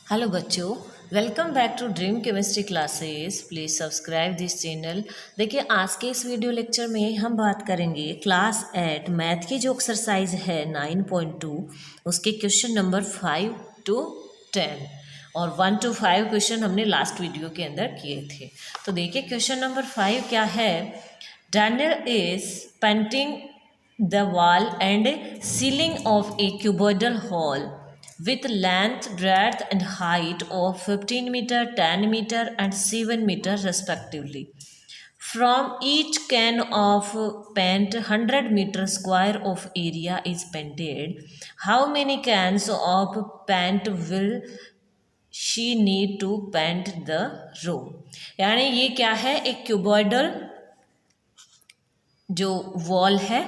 Hello बच्चों, welcome back to dream chemistry classes. Please subscribe this channel. देखिए, आज के इस वीडियो लेक्चर में हम बात करेंगे क्लास 8 मैथ की जो एक्सरसाइज है 9.2 उसके क्वेश्चन नंबर 5 to 10 और 1 to 5 क्वेश्चन हमने लास्ट वीडियो के अंदर किए थे। तो देखिए क्वेश्चन नंबर 5 क्या है। Daniel is painting the wall and ceiling of A cuboidal hall with length, breadth and height of 15 meter, 10 meter and 7 meter respectively. From each can of paint 100 meter square of area is painted. How many cans of paint will she need to paint the room? यानी ये क्या है, एक cuboidal जो wall है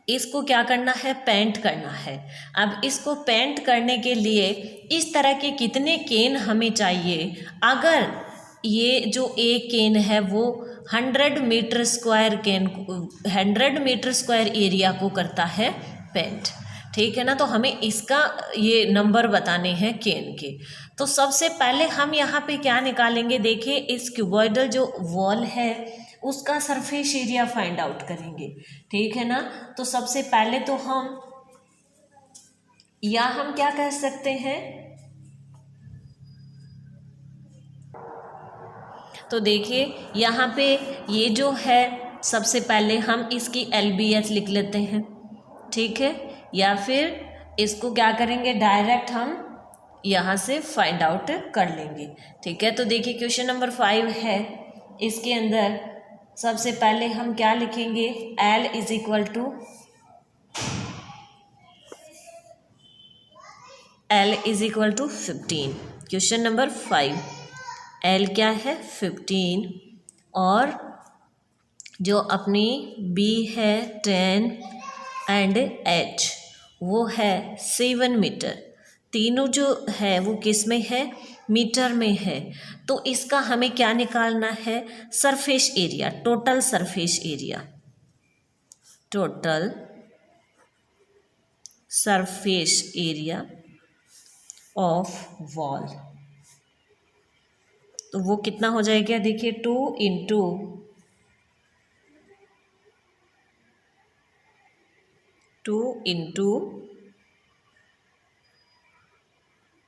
इसको क्या करना है, पेंट करना है। अब इसको पेंट करने के लिए इस तरह के कितने केन हमें चाहिए। अगर ये जो एक केन है वो 100 मीटर स्क्वायर केन 100 मीटर स्क्वायर एरिया को करता है पेंट, ठीक है ना। तो हमें इसका ये नंबर बताने हैं केन के। तो सबसे पहले हम यहाँ पे क्या निकालेंगे, देखिए इस क्यूबॉइडल जो वॉल है उसका सरफेस एरिया फाइंड आउट करेंगे, ठीक है ना। तो सबसे पहले तो हम क्या कह सकते हैं, तो देखिए यहाँ पे ये जो है सबसे पहले हम इसकी LBS लिख लेते हैं, ठीक है। या फिर इसको क्या करेंगे, डायरेक्ट हम यहाँ से फाइंड आउट कर लेंगे, ठीक है। तो देखिए क्वेश्चन नंबर 5 है, इसके अंदर सबसे पहले हम क्या लिखेंगे, L is equal to L is equal to 15। Question number 5 L क्या है 15 और जो अपनी B है 10 एंड H वो है 7 मीटर। तीनों जो है वो किस में है, मीटर में है। तो इसका हमें क्या निकालना है, surface area, total surface area, total surface area of wall. तो वो कितना हो जाएगा, देखिए 2 into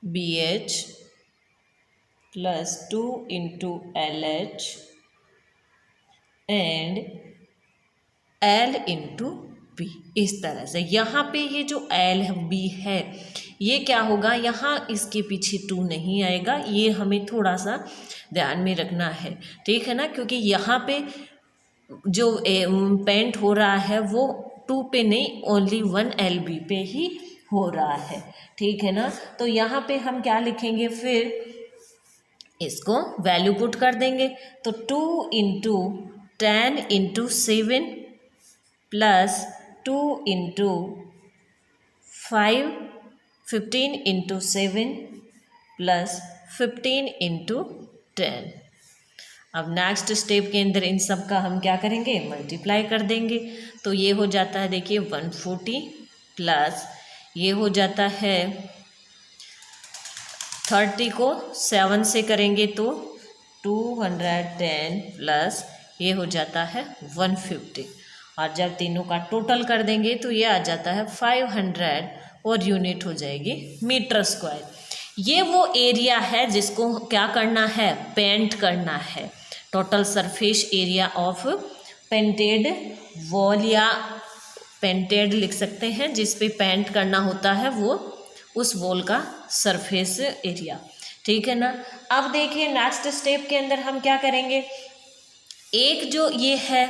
BH plus 2 into LH and L into B। इस तरह से यहाँ पे ये जो L B है ये क्या होगा, यहाँ इसके पीछे 2 नहीं आएगा, ये हमें थोड़ा सा ध्यान में रखना है, ठीक है ना। क्योंकि यहाँ पे जो पेंट हो रहा है वो 2 पे नहीं, ओनली 1 LB पे ही हो रहा है, ठीक है ना। तो यहाँ पे हम क्या लिखेंगे, फिर इसको वैल्यू पुट कर देंगे। तो 2 into 10 into 7 plus 2 into 5 15 into 7 plus 15 into 10। अब नेक्स्ट स्टेप के अंदर इन सब का हम क्या करेंगे, मल्टीप्लाई कर देंगे। तो ये हो जाता है, देखिए 140 प्लस ये हो जाता है 30 को 7 से करेंगे तो 210 प्लस ये हो जाता है 150। और जब तीनों का टोटल कर देंगे तो ये आ जाता है 500 और यूनिट हो जाएगी मीटर स्क्वायर। ये वो एरिया है जिसको क्या करना है, पेंट करना है। Total surface area of painted wall या पेंटेड लिख सकते हैं, जिस पे पेंट करना होता है वो उस वॉल का सरफेस एरिया, ठीक है ना। अब देखिए नेक्स्ट स्टेप के अंदर हम क्या करेंगे, एक जो ये है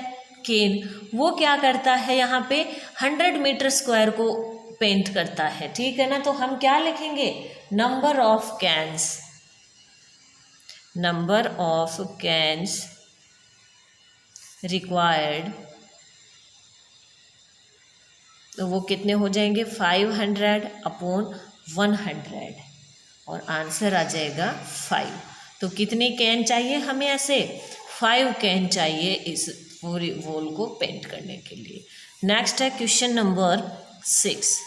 केन वो क्या करता है, यहाँ पे 100 मीटर स्क्वायर को पेंट करता है, ठीक है ना। तो हम क्या लिखेंगे, number of cans, number of cans required, तो वो कितने हो जाएंगे 500 अपॉन 100 और आंसर आ जाएगा 5। तो कितने कैन चाहिए हमें, ऐसे 5 कैन चाहिए इस पूरी वॉल को पेंट करने के लिए। नेक्स्ट है क्वेश्चन नंबर 6।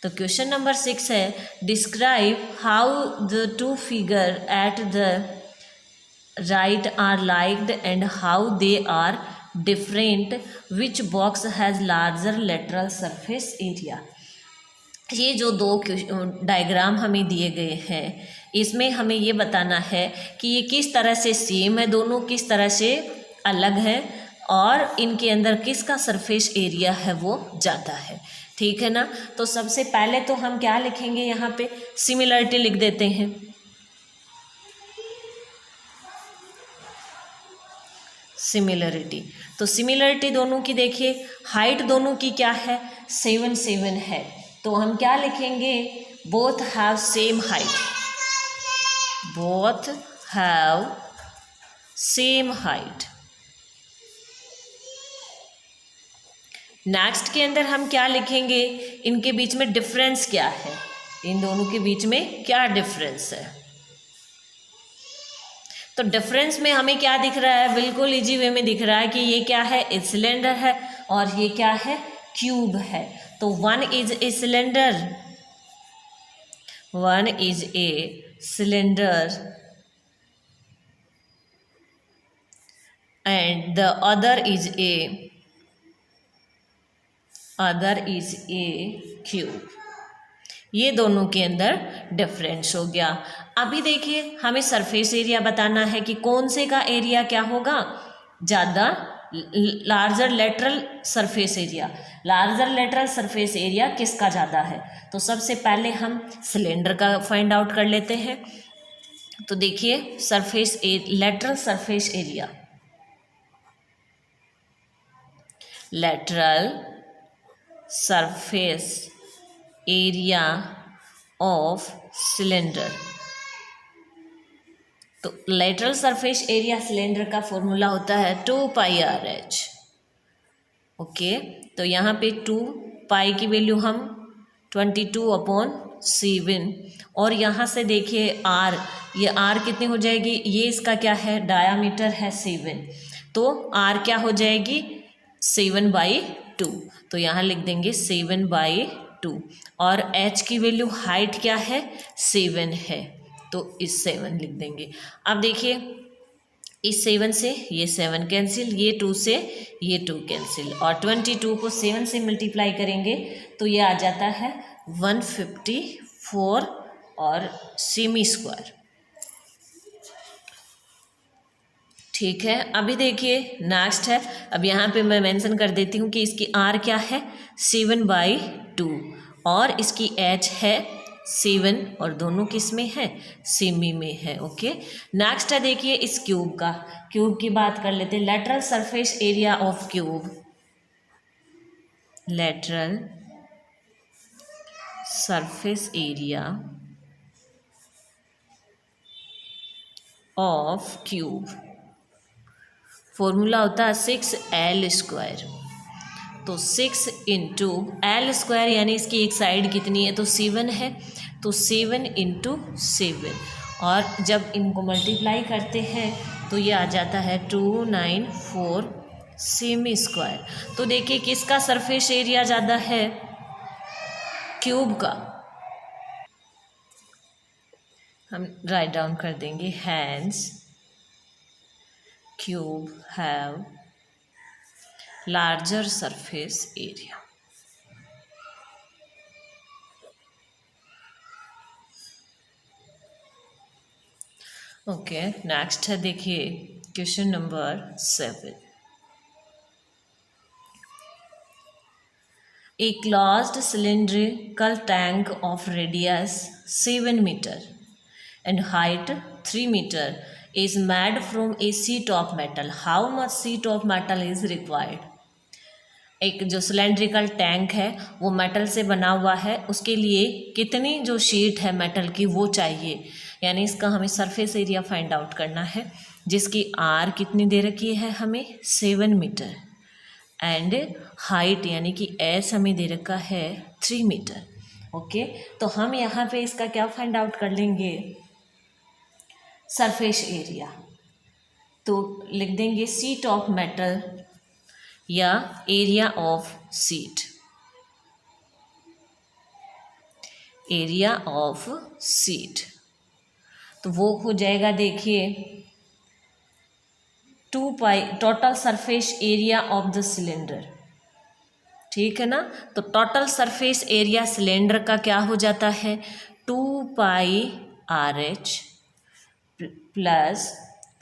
तो क्वेश्चन नंबर 6 है, describe how the two figure at the right are liked and how they are different, which box has larger lateral surface area. ये जो दो डायग्राम हमें दिए गए हैं, इसमें हमें ये बताना है कि ये किस तरह से सेम है, दोनों किस तरह से अलग है, और इनके अंदर किसका सरफेस एरिया है वो ज़्यादा है। ठीक है ना। तो सबसे पहले तो हम क्या लिखेंगे, यहाँ पे सिमिलरिटी लिख देते हैं। सिमिलरिटी, तो सिमिलरिटी दोनों की देखिए, हाइट दोनों की क्या है, 7 7 है। तो हम क्या लिखेंगे, both have same height, both have same height. Next के अंदर हम क्या लिखेंगे, इनके बीच में डिफरेंस क्या है, इन दोनों के बीच में क्या डिफरेंस है। तो डिफरेंस में हमें क्या दिख रहा है, बिल्कुल इजी वे में दिख रहा है कि ये क्या है, ए सिलेंडर है और ये क्या है, क्यूब है। तो one is a cylinder, one is a cylinder and the other is a cube. ये दोनों के अंदर डिफरेंस हो गया। अभी देखिए हमें सरफेस एरिया बताना है कि कौन से का एरिया क्या होगा, ज़्यादा, larger lateral surface area. Larger lateral surface area किसका ज़्यादा है। तो सबसे पहले हम सिलेंडर का फाइंड आउट कर लेते हैं। तो देखिए lateral surface area, lateral surface area of cylinder. तो लेटरल सरफेस एरिया सिलेंडर का फॉर्मूला होता है 2πRH। ओके, तो यहाँ पे 2π की वैल्यू हम 22/7, और यहाँ से देखिए R, ये R कितनी हो जाएगी, ये इसका क्या है, डायामीटर है 7, तो R क्या हो जाएगी, 7/2। तो यहाँ लिख देंगे 7/2, और H की वैल्यू हाइट क्या है, 7 है, तो इस 7 लिख देंगे। अब देखिए इस 7 से ये 7 कैंसिल, ये 2 से ये 2 कैंसिल, और 22 को 7 से मल्टीप्लाई करेंगे तो ये आ जाता है 154 और सेमी स्क्वायर। ठीक है, अभी देखिए नेक्स्ट है, अब यहाँ पे मैं मेंशन कर देती हूँ कि इसकी R क्या है, 7/2, और इसकी H है 7, और दोनों किस में है, सेमी में है। ओके, नेक्स्ट है देखिए इस क्यूब की बात कर लेते हैं। Lateral surface area of cube, lateral surface area of cube, formula होता है 6L²। तो 6 × L² यानी इसकी एक साइड कितनी है, तो 7 है, तो 7 × 7, और जब इनको मल्टीप्लाई करते हैं तो ये आ जाता है 294 सेमी स्क्वायर। तो देखिए किसका सरफेस एरिया ज़्यादा है, क्यूब का। हम राइट डाउन कर देंगे, hence cube have larger surface area. Okay, next है देखिए question number 7। A closed cylindrical tank of radius 7 meter and height 3 meter is made from a sheet of metal. How much sheet of metal is required? एक जो cylindrical tank है वो metal से बना हुआ है, उसके लिए कितनी जो शीट है मेटल की वो चाहिए, यानी इसका हमें सरफेस एरिया फाइंड आउट करना है, जिसकी R कितनी दे रखी है हमें, 7 मीटर, एंड हाइट यानी कि S हमें दे रखा है 3 मीटर। ओके, तो हम यहाँ पे इसका क्या फाइंड आउट कर लेंगे, सरफेस एरिया। तो लिख देंगे शीट ऑफ मेटल या area of sheet. Area of seat, तो वो हो जाएगा देखिए 2 pi total surface area of the cylinder. ठीक है ना, तो टोटल सरफेस एरिया सिलेंडर का क्या हो जाता है 2 pi R H plus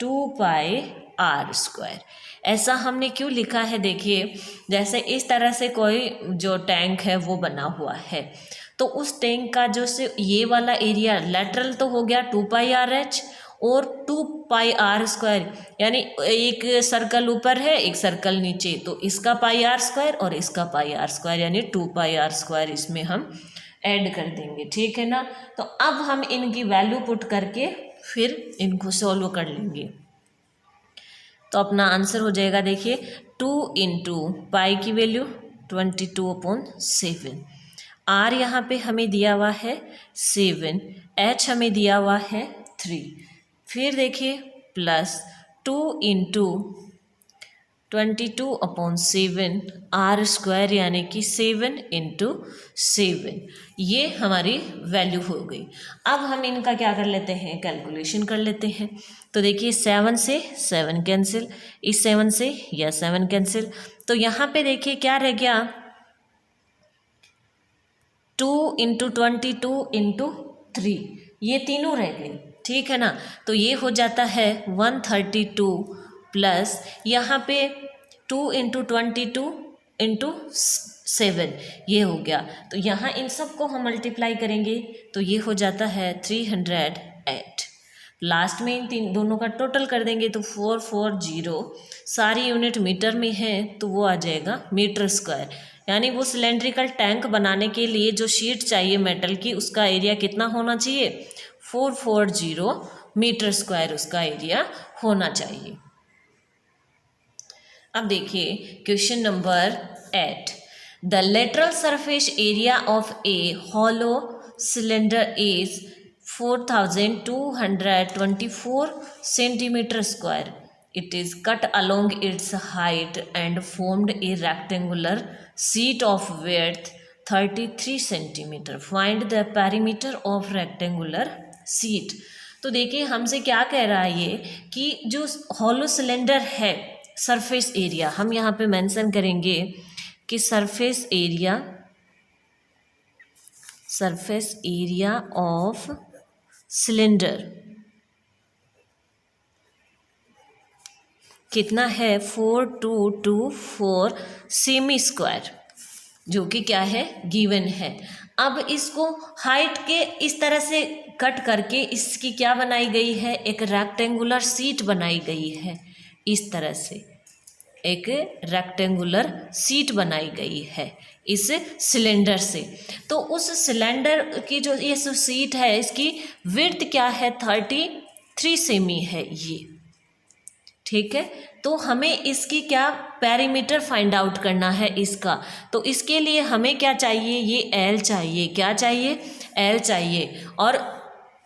2 pi R square. ऐसा हमने क्यों लिखा है देखिए, जैसे इस तरह से कोई जो टैंक है वो बना हुआ है, तो उस टैंक का जो से ये वाला एरिया लेटरल तो हो गया 2 पाई आर एच और 2 पाई आर स्क्वायर, यानी एक सर्कल ऊपर है एक सर्कल नीचे, तो इसका पाई आर स्क्वायर और इसका पाई आर स्क्वायर यानी 2 पाई आर स्क्वायर इसमें हम ऐड कर देंगे। ठीक है ना, तो अब हम इनकी वैल्यू पुट करके फिर इनको सॉल्व कर लेंगे। तो अपना आंसर हो जाएगा देखिए 2 इंटू पाई की वैल्यू 22/7, आर यहाँ पे हमें दिया हुआ है 7, एच हमें दिया हुआ है 3, फिर देखिए प्लस 2 इंटू 22/7 आर स्क्वायर यानी कि 7 इंटू 7, ये हमारी वैल्यू हो गई। अब हम इनका क्या कर लेते हैं, कैलकुलेशन कर लेते हैं। तो देखिए 7 से 7 कैंसिल, इस 7 से या 7 कैंसिल, तो यहाँ पे देखिए क्या रह गया 2 इंटू 22 इंटू 3, ये तीनों रह गए। ठीक है ना, तो ये हो जाता है 132 प्लस यहाँ पे 2 इंटू 22 इंटू 7, ये हो गया। तो यहाँ इन सब को हम मल्टीप्लाई करेंगे तो ये हो जाता है 308। लास्ट में इन तीन दोनों का टोटल कर देंगे तो 440, सारी यूनिट मीटर में है तो वो आ जाएगा मीटर स्क्वायर, यानी वो सिलेंड्रिकल टैंक बनाने के लिए जो शीट चाहिए मेटल की उसका एरिया कितना होना चाहिए 440 मीटर स्क्वायर उसका एरिया होना चाहिए। अब देखिए question number 8, the lateral surface area of A hollow cylinder is 4224 centimeter square. It is cut along its height and formed a rectangular sheet of width 33 centimeter. Find the perimeter of rectangular sheet. तो देखिए हमसे क्या कह रहा है ये कि जो हॉलो सिलेंडर है सरफेस एरिया, हम यहाँ पे मेंशन करेंगे कि सरफेस एरिया ऑफ सिलेंडर कितना है 4224 सेमी स्क्वायर, जो कि क्या है गिवन है। अब इसको हाइट के इस तरह से कट करके इसकी क्या बनाई गई है, एक रेक्टेंगुलर शीट बनाई गई है। इस तरह से एक रेक्टेंगुलर शीट बनाई गई है इस सिलेंडर से। तो उस सिलेंडर की जो ये शीट है इसकी विड्थ क्या है 33 सेमी है ये। ठीक है, तो हमें इसकी क्या पेरीमीटर फाइंड आउट करना है इसका। तो इसके लिए हमें क्या चाहिए, ये एल चाहिए। क्या चाहिए, एल चाहिए। और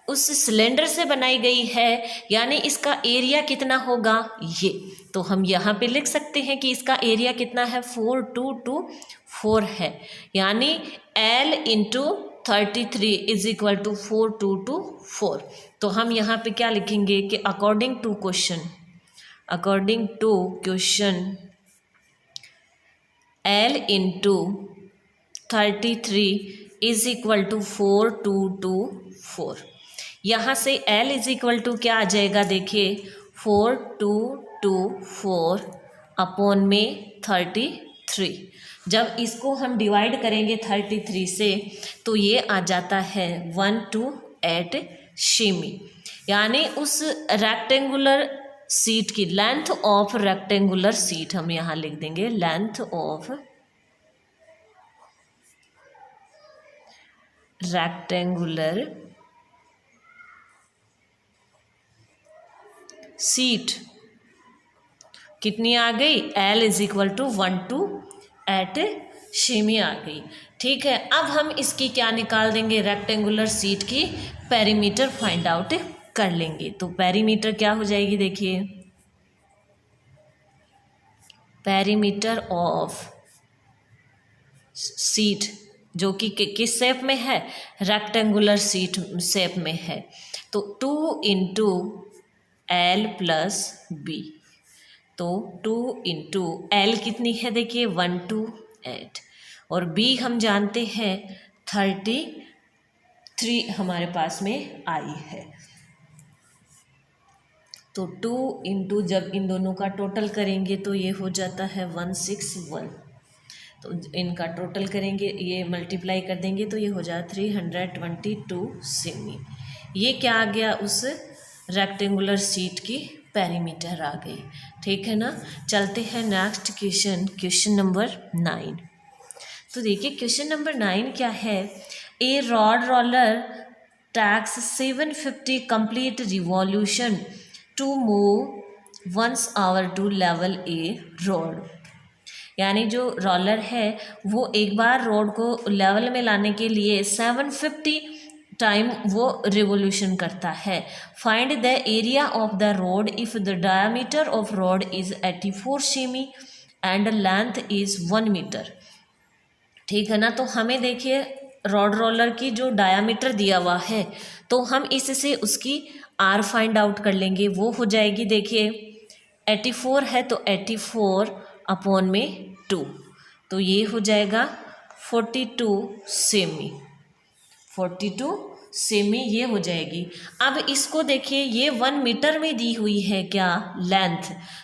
उस सिलेंडर से बनाई गई है यानी इसका एरिया कितना होगा ये। तो हम यहाँ पे लिख सकते हैं कि इसका एरिया कितना है 4224 है, यानी L into 33 is equal to 4224। तो हम यहाँ पे क्या लिखेंगे कि according to question L into 33 is equal to 4224। यहाँ से L इज इक्वल टू क्या आ जाएगा देखिए 4224 अपॉन में 33। जब इसको हम डिवाइड करेंगे 33 से तो ये आ जाता है 128 सेमी, यानी उस रेक्टेंगुलर सीट की लेंथ ऑफ रेक्टेंगुलर सीट हम यहाँ लिख देंगे लेंथ ऑफ रेक्टेंगुलर सीट कितनी आ गई, L is equal to 128 cm आ गई। ठीक है, अब हम इसकी क्या निकाल देंगे, रेक्टेंगुलर सीट की पेरीमीटर फाइंड आउट कर लेंगे। तो पेरीमीटर क्या हो जाएगी देखिए, पेरीमीटर ऑफ सीट जो कि किस शेप में है, रेक्टेंगुलर शीट शेप में है। तो 2 इंटू एल प्लस बी, तो 2 इंटू एल कितनी है देखिए 128 और बी हम जानते हैं 33 हमारे पास में आई है। तो 2 इंटू जब इन दोनों का टोटल करेंगे तो ये हो जाता है 161। तो इनका टोटल करेंगे, ये मल्टीप्लाई कर देंगे तो ये हो जाए 322 सेमी। ये क्या आ गया, उस रेक्टेंगुलर शीट की पेरीमीटर आ गई। ठीक है ना। चलते हैं नेक्स्ट क्वेश्चन, क्वेश्चन नंबर 9। तो देखिए क्वेश्चन नंबर 9 क्या है, a road roller takes 750 complete revolution to move 1 hour to level a road. यानी जो रोलर है वो एक बार रोड को लेवल में लाने के लिए 750 टाइम वो रिवोल्यूशन करता है। Find the area of the road if the diameter of road is 84 सेमी एंड लेंथ इज 1 मीटर। ठीक है ना। तो हमें देखिए रॉड रोलर की जो डायामीटर दिया हुआ है तो हम इससे उसकी आर फाइंड आउट कर लेंगे। वो हो जाएगी देखिए 84 है तो 84 अपॉन में 2, तो ये हो जाएगा 42 सेमी, 42 सेमी ये हो जाएगी। अब इसको देखिए ये 1 मीटर में दी हुई है क्या लेंथ,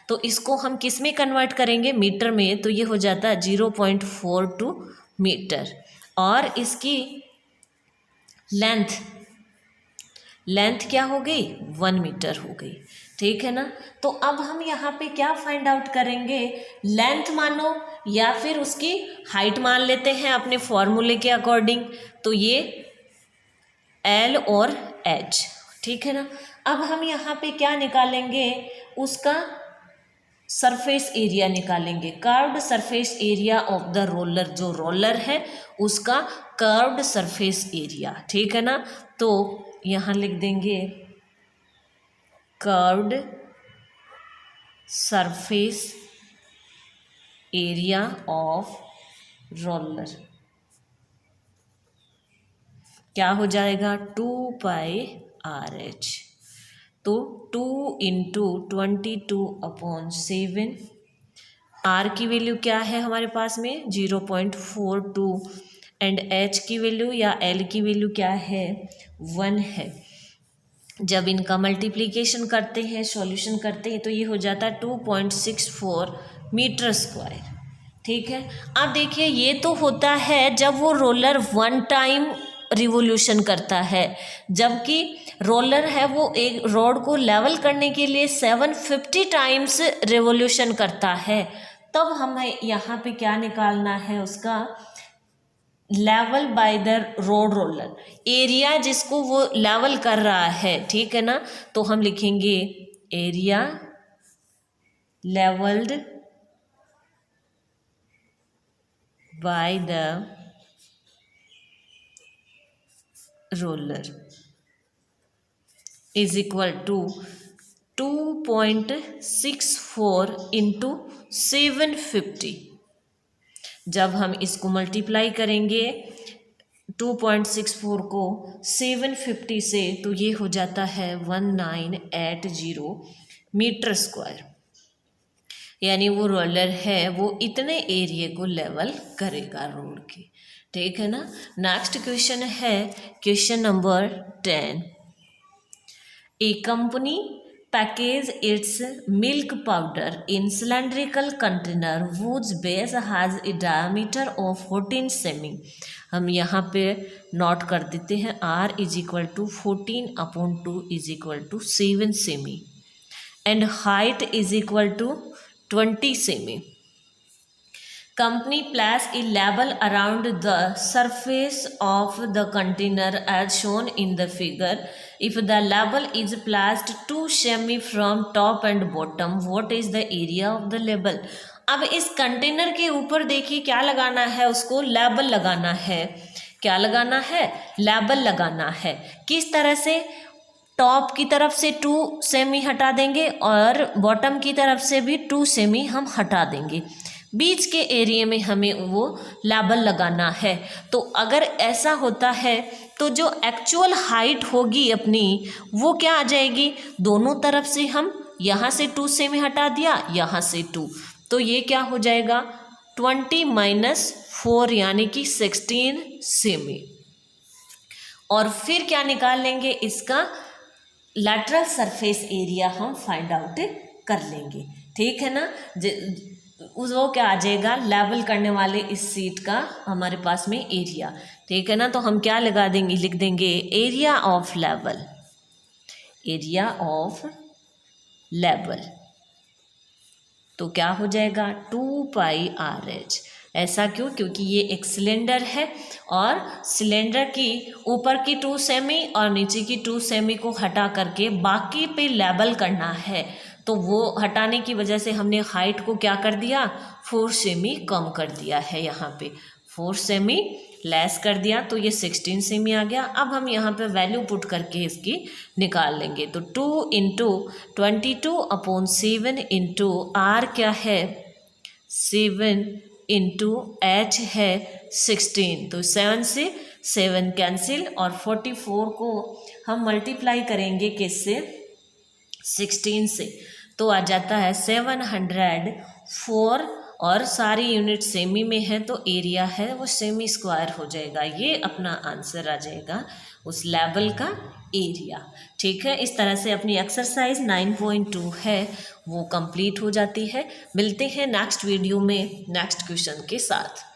तो इसको हम किस में कन्वर्ट करेंगे, मीटर में, तो ये हो जाता है 0.42 मीटर और इसकी लेंथ क्या हो गई 1 मीटर हो गई। ठीक है ना। तो अब हम यहाँ पे क्या फाइंड आउट करेंगे, लेंथ मानो या फिर उसकी हाइट मान लेते हैं अपने फॉर्मूले के अकॉर्डिंग। तो ये एल और एच। ठीक है ना। अब हम यहाँ पे क्या निकालेंगे, उसका सरफेस एरिया निकालेंगे, curved surface area of the roller. जो रोलर है उसका कर्व्ड सरफेस एरिया। ठीक है ना। तो यहाँ लिख देंगे curved surface area of roller क्या हो जाएगा 2πRH। तो 2 इंटू 22/7, आर की वैल्यू क्या है हमारे पास में 0.42 एंड एच की वैल्यू या एल की वैल्यू क्या है 1 है। जब इनका मल्टीप्लिकेशन करते हैं, सॉल्यूशन करते हैं, तो ये हो जाता है 2.64 मीटर स्क्वायर। ठीक है। अब देखिए ये तो होता है जब वो रोलर 1 टाइम रिवोल्यूशन करता है, जबकि रोलर है वो एक रोड को लेवल करने के लिए 750 टाइम्स रिवोल्यूशन करता है। तब हमें यहाँ पे क्या निकालना है, उसका level by the road roller, area जिसको वो लेवल कर रहा है। ठीक है ना। तो हम लिखेंगे area levelled by the roller is equal to 2.64 into 750। जब हम इसको मल्टीप्लाई करेंगे 2.64 को 750 से, तो ये हो जाता है 1980 मीटर स्क्वायर। यानी वो रोलर है वो इतने एरिया को लेवल करेगा रोड के। ठीक है ना। नेक्स्ट क्वेश्चन है question number 10। A company package its milk powder in cylindrical container whose base has a diameter of 14 सेमी। हम यहाँ पे नोट कर देते हैं R is equal to 14/2 is equal to 7 सेमी and height is equal to 20 सेमी। Company place a label around the surface of the container as shown in the figure. If the label is placed 2 semi from top and bottom, what is the area of the label? अब इस container के ऊपर देखिए क्या लगाना है, उसको label लगाना है। क्या लगाना है, लेबल लगाना है। किस तरह से, टॉप की तरफ से 2 सेमी हटा देंगे और बॉटम की तरफ से भी 2 सेमी हम हटा देंगे। बीच के एरिया में हमें वो लेबल लगाना है। तो अगर ऐसा होता है तो जो एक्चुअल हाइट होगी अपनी वो क्या आ जाएगी, दोनों तरफ से हम यहाँ से 2 सेमी हटा दिया, यहाँ से 2, तो ये क्या हो जाएगा 20 - 4 यानी कि 16 सेमी। और फिर क्या निकाल लेंगे, इसका लैटरल सरफेस एरिया हम फाइंड आउट कर लेंगे, ठीक है ना। वो क्या आ जाएगा, लेवल करने वाले इस सीट का हमारे पास में एरिया, ठीक है ना। तो हम क्या लगा देंगे, लिख देंगे area of level, area of level, तो क्या हो जाएगा 2πRH। ऐसा क्यों, क्योंकि ये एक सिलेंडर है और सिलेंडर की ऊपर की 2 सेमी और नीचे की 2 सेमी को हटा करके बाकी पे लेबल करना है। तो वो हटाने की वजह से हमने हाइट को क्या कर दिया, 4 सेमी कम कर दिया है, यहाँ पे 4 सेमी लेस कर दिया, तो ये 16 सेमी आ गया। अब हम यहाँ पे वैल्यू पुट करके इसकी निकाल लेंगे। तो 2 × 22/7 इंटू R क्या है 7 इंटू H है 16, तो 7 से 7 कैंसिल और 44 को हम मल्टीप्लाई करेंगे किससे, 16 से, तो आ जाता है 704 और सारी यूनिट सेमी में है तो एरिया है वो सेमी स्क्वायर हो जाएगा। ये अपना आंसर आ जाएगा उस लेवल का एरिया, ठीक है। इस तरह से अपनी एक्सरसाइज 9.2 है वो कंप्लीट हो जाती है। मिलते हैं नेक्स्ट वीडियो में नेक्स्ट क्वेश्चन के साथ।